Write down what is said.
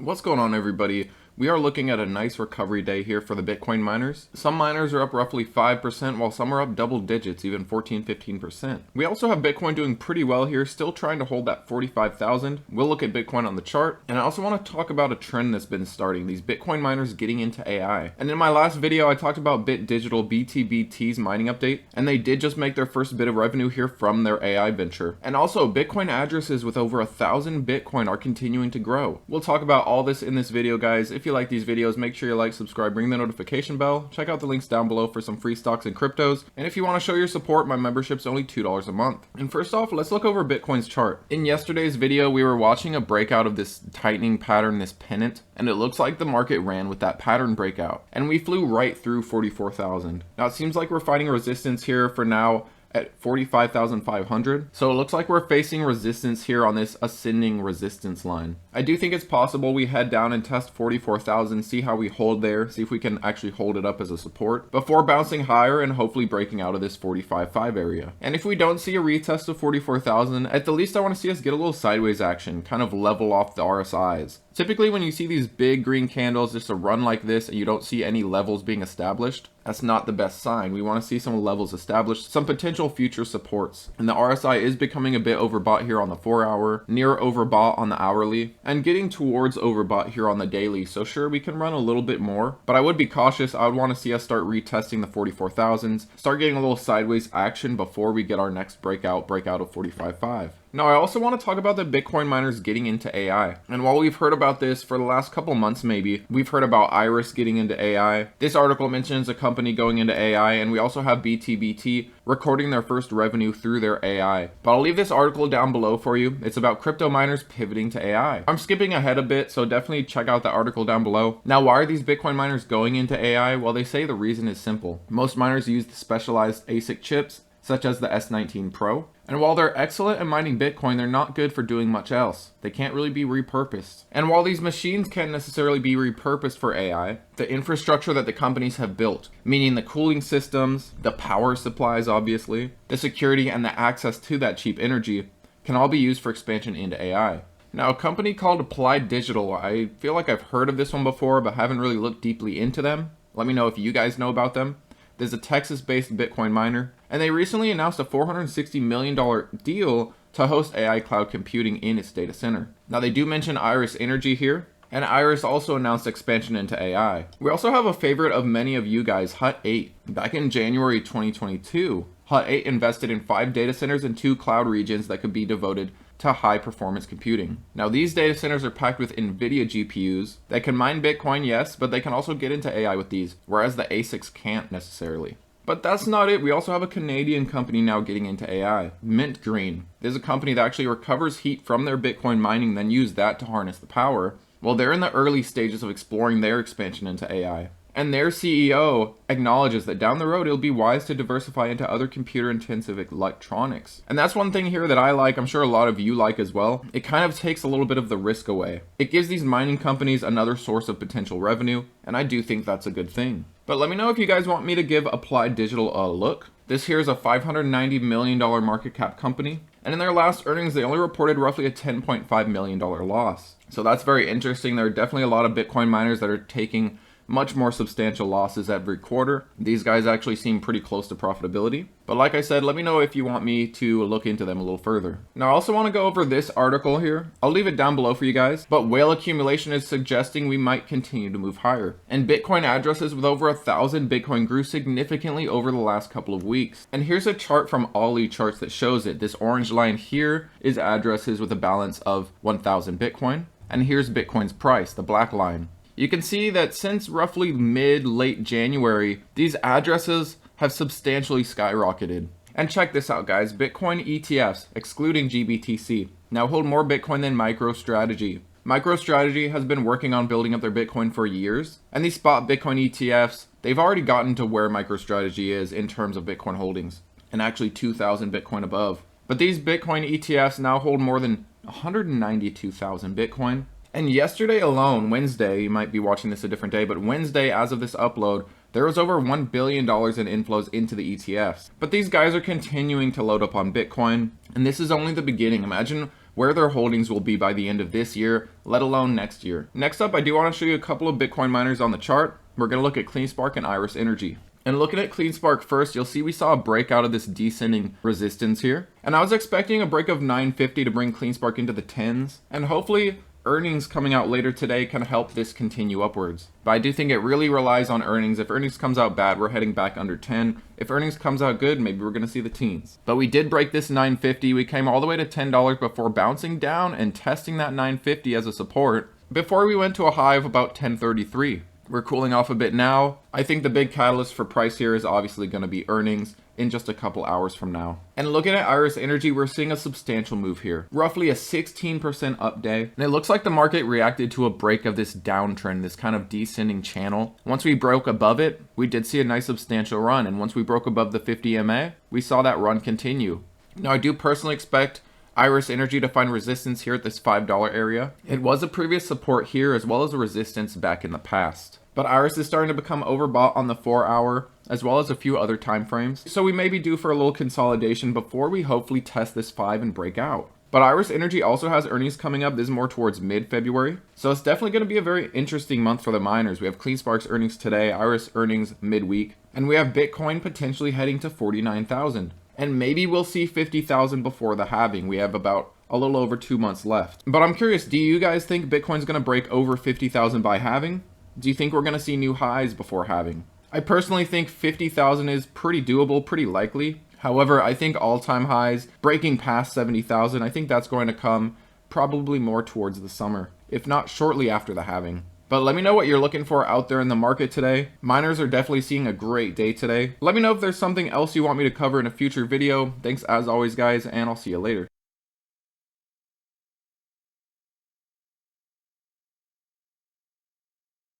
What's going on, everybody? We are looking at a nice recovery day here for the Bitcoin miners. Some miners are up roughly 5%, while some are up double digits, even 14-15%. We also have Bitcoin doing pretty well here, still trying to hold that 45,000. We'll look at Bitcoin on the chart, and I also want to talk about a trend that's been starting, these Bitcoin miners getting into AI. And in my last video, I talked about Digital BTBT's mining update, and they did just make their first bit of revenue here from their AI venture. And also, Bitcoin addresses with over 1,000 Bitcoin are continuing to grow. We'll talk about all this in this video, guys. If you like these videos, make sure you like, subscribe, ring the notification bell. Check out the links down below for some free stocks and cryptos. And if you want to show your support, my membership's only $2 a month. And first off, let's look over Bitcoin's chart. In yesterday's video, we were watching a breakout of this tightening pattern, this pennant, and it looks like the market ran with that pattern breakout. And we flew right through 44,000. Now it seems like we're fighting resistance here for now at 45,500. So it looks like we're facing resistance here on this ascending resistance line. I do think it's possible we head down and test 44,000, see how we hold there, see if we can actually hold it up as a support before bouncing higher and hopefully breaking out of this 45.5 area. And if we don't see a retest of 44,000, at the least I want to see us get a little sideways action, kind of level off the RSIs. Typically when you see these big green candles, just a run like this, and you don't see any levels being established, that's not the best sign. We want to see some levels established, some potential future supports. And the RSI is becoming a bit overbought here on the 4-hour, near overbought on the hourly, and getting towards overbought here on the daily. So sure, we can run a little bit more, but I would be cautious. I would want to see us start retesting the 44,000s, start getting a little sideways action before we get our next breakout of 45.5. Now, I also want to talk about the Bitcoin miners getting into AI. And while we've heard about this for the last couple months, maybe, we've heard about Iris getting into AI. This article mentions a company going into AI, and we also have BTBT recording their first revenue through their AI. But I'll leave this article down below for you. It's about crypto miners pivoting to AI. I'm skipping ahead a bit, so definitely check out the article down below. Now, why are these Bitcoin miners going into AI? Well, they say the reason is simple. Most miners use the specialized ASIC chips, such as the S19 Pro. And while they're excellent at mining Bitcoin, they're not good for doing much else. They can't really be repurposed. And while these machines can't necessarily be repurposed for AI, the infrastructure that the companies have built, meaning the cooling systems, the power supplies obviously, the security and the access to that cheap energy, can all be used for expansion into AI. Now, a company called Applied Digital, I feel like I've heard of this one before, but haven't really looked deeply into them. Let me know if you guys know about them. There's a Texas-based Bitcoin miner, and they recently announced a $460 million deal to host AI cloud computing in its data center. Now, they do mention Iris Energy here, and Iris also announced expansion into AI. We also have a favorite of many of you guys, Hut 8. Back in January 2022, Hut 8 invested in 5 data centers and 2 cloud regions that could be devoted to high performance computing. Now, these data centers are packed with NVIDIA GPUs that can mine Bitcoin, yes, but they can also get into AI with these, whereas the ASICs can't necessarily. But that's not it. We also have a Canadian company now getting into AI, Mint Green. There's a company that actually recovers heat from their Bitcoin mining, then use that to harness the power. Well, they're in the early stages of exploring their expansion into AI. And their CEO acknowledges that down the road, it'll be wise to diversify into other computer-intensive electronics. And that's one thing here that I like, I'm sure a lot of you like as well. It kind of takes a little bit of the risk away. It gives these mining companies another source of potential revenue, and I do think that's a good thing. But let me know if you guys want me to give Applied Digital a look. This here is a $590 million market cap company, and in their last earnings, they only reported roughly a $10.5 million loss. So that's very interesting. There are definitely a lot of Bitcoin miners that are taking much more substantial losses every quarter. These guys actually seem pretty close to profitability. But like I said, let me know if you want me to look into them a little further. Now, I also want to go over this article here. I'll leave it down below for you guys. But whale accumulation is suggesting we might continue to move higher. And Bitcoin addresses with over 1,000 Bitcoin grew significantly over the last couple of weeks. And here's a chart from Ollie Charts that shows it. This orange line here is addresses with a balance of 1,000 Bitcoin. And here's Bitcoin's price, the black line. You can see that since roughly late January, these addresses have substantially skyrocketed. And check this out, guys. Bitcoin ETFs, excluding GBTC, now hold more Bitcoin than MicroStrategy. MicroStrategy has been working on building up their Bitcoin for years, and these spot Bitcoin ETFs, they've already gotten to where MicroStrategy is in terms of Bitcoin holdings, and actually 2,000 Bitcoin above. But these Bitcoin ETFs now hold more than 192,000 Bitcoin. And yesterday alone, Wednesday, you might be watching this a different day, but Wednesday, as of this upload, there was over $1 billion in inflows into the ETFs. But these guys are continuing to load up on Bitcoin, and this is only the beginning. Imagine where their holdings will be by the end of this year, let alone next year. Next up, I do want to show you a couple of Bitcoin miners on the chart. We're going to look at Clsk and Iris Energy. And looking at Clsk first, you'll see we saw a breakout of this descending resistance here. And I was expecting a break of 950 to bring Clsk into the 10s. And hopefully earnings coming out later today can help this continue upwards. But I do think it really relies on earnings. If earnings comes out bad, we're heading back under 10. If earnings comes out good, maybe we're going to see the teens. But we did break this 950. We came all the way to $10 before bouncing down and testing that 950 as a support before we went to a high of about 1033. We're cooling off a bit now. I think the big catalyst for price here is obviously going to be earnings in just a couple hours from now. And looking at Iris Energy, we're seeing a substantial move here. Roughly a 16% up day. And it looks like the market reacted to a break of this downtrend, this kind of descending channel. Once we broke above it, we did see a nice substantial run. And once we broke above the 50 MA, we saw that run continue. Now, I do personally expect Iris Energy to find resistance here at this $5 area. It was a previous support here as well as a resistance back in the past. But Iris is starting to become overbought on the 4-hour as well as a few other time frames. So we may be due for a little consolidation before we hopefully test this 5 and break out. But Iris Energy also has earnings coming up. This is more towards mid-February. So it's definitely going to be a very interesting month for the miners. We have Clsk's earnings today, Iris earnings midweek, and we have Bitcoin potentially heading to 49,000. And maybe we'll see 50,000 before the halving. We have about a little over 2 months left. But I'm curious, do you guys think Bitcoin's going to break over 50,000 by halving? Do you think we're going to see new highs before halving? I personally think 50,000 is pretty doable, pretty likely. However, I think all-time highs, breaking past 70,000, I think that's going to come probably more towards the summer, if not shortly after the halving. But let me know what you're looking for out there in the market today. Miners are definitely seeing a great day today. Let me know if there's something else you want me to cover in a future video. Thanks as always, guys, and I'll see you later.